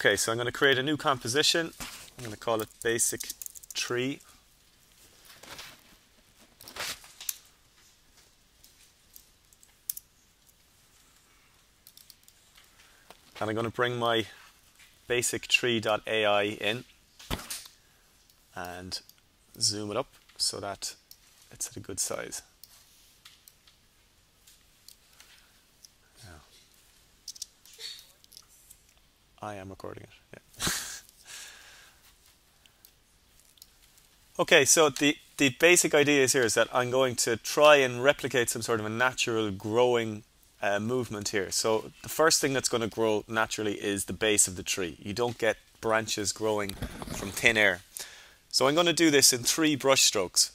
Okay, so I'm going to create a new composition. I'm going to call it basic tree. And I'm going to bring my basictree.ai in and zoom it up so that it's at a good size. I am recording it. Yeah. Okay, so the basic idea is here is that I'm going to try and replicate some sort of a natural growing movement here. So the first thing that's going to grow naturally is the base of the tree. You don't get branches growing from thin air. So I'm going to do this in 3 brush strokes.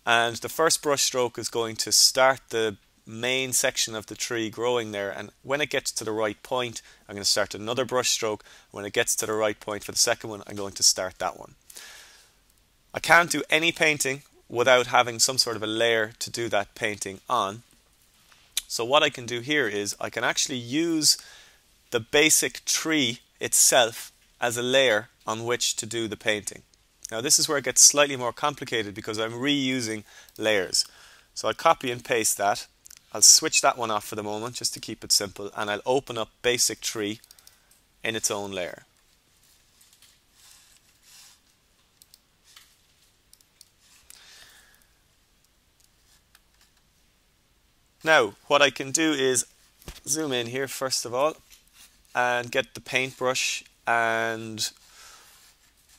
And the first brush stroke is going to start the main section of the tree growing there, and when it gets to the right point I'm going to start another brush stroke. When it gets to the right point for the second one I'm going to start that one. I can't do any painting without having some sort of a layer to do that painting on. So what I can do here is I can actually use the basic tree itself as a layer on which to do the painting. Now this is where it gets slightly more complicated because I'm reusing layers. So I'll copy and paste that. I'll switch that one off for the moment just to keep it simple, and I'll open up basic tree in its own layer. Now what I can do is zoom in here first of all and get the paintbrush, and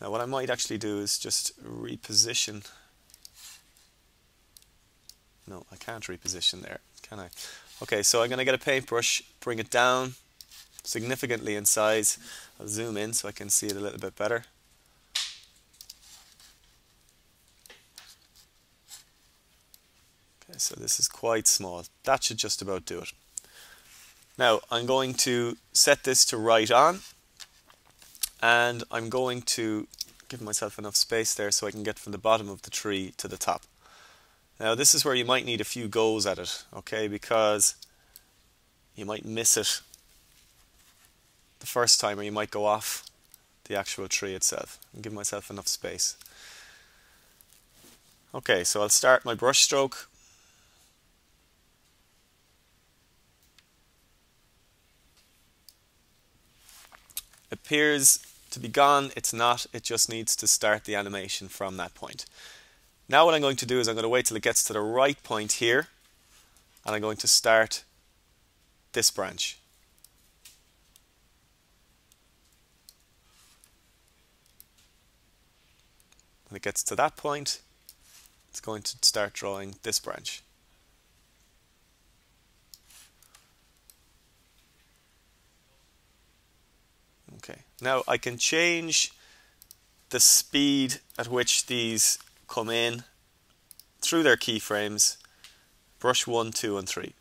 now what I might actually do is just reposition. No, I can't reposition there, can I? Okay, so I'm going to get a paintbrush, bring it down significantly in size. I'll zoom in so I can see it a little bit better. Okay, so this is quite small. That should just about do it. Now I'm going to set this to right on, and I'm going to give myself enough space there so I can get from the bottom of the tree to the top. Now this is where you might need a few goes at it, okay, because you might miss it the first time, or you might go off the actual tree itself. And give myself enough space. Okay, so I'll start my brush stroke. Appears to be gone. It's not. It just needs to start the animation from that point. Now what I'm going to do is I'm going to wait till it gets to the right point here, and I'm going to start this branch. When it gets to that point, it's going to start drawing this branch. Okay, now I can change the speed at which these come in through their keyframes, brush 1, 2 and 3.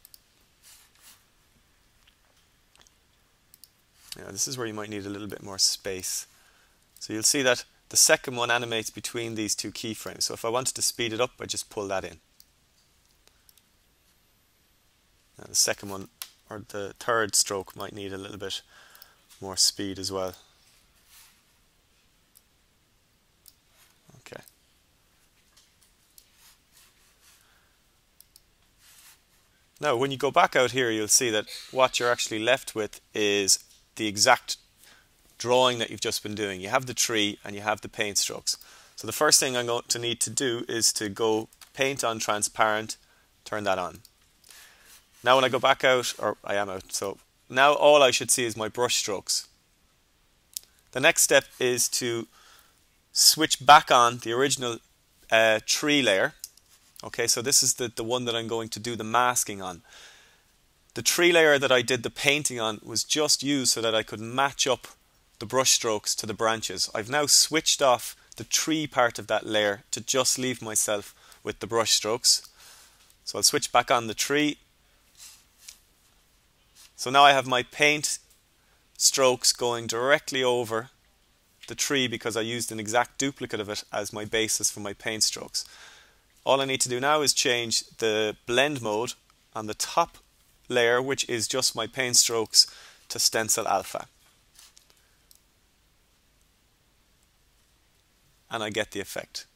Now this is where you might need a little bit more space. So you'll see that the second one animates between these 2 keyframes. So if I wanted to speed it up, I just pull that in. Now the second one, or the third stroke, might need a little bit more speed as well. Okay. Now when you go back out here, you'll see that what you're actually left with is the exact drawing that you've just been doing. You have the tree and you have the paint strokes. So the first thing I'm going to need to do is to go paint on transparent, turn that on. Now when I go back out, or I am out, so now all I should see is my brush strokes. The next step is to switch back on the original tree layer. Okay, so this is the one that I'm going to do the masking on. The tree layer that I did the painting on was just used so that I could match up the brush strokes to the branches. I've now switched off the tree part of that layer to just leave myself with the brush strokes. So I'll switch back on the tree. So now I have my paint strokes going directly over the tree because I used an exact duplicate of it as my basis for my paint strokes. All I need to do now is change the blend mode on the top layer, which is just my paint strokes, to stencil alpha. and I get the effect.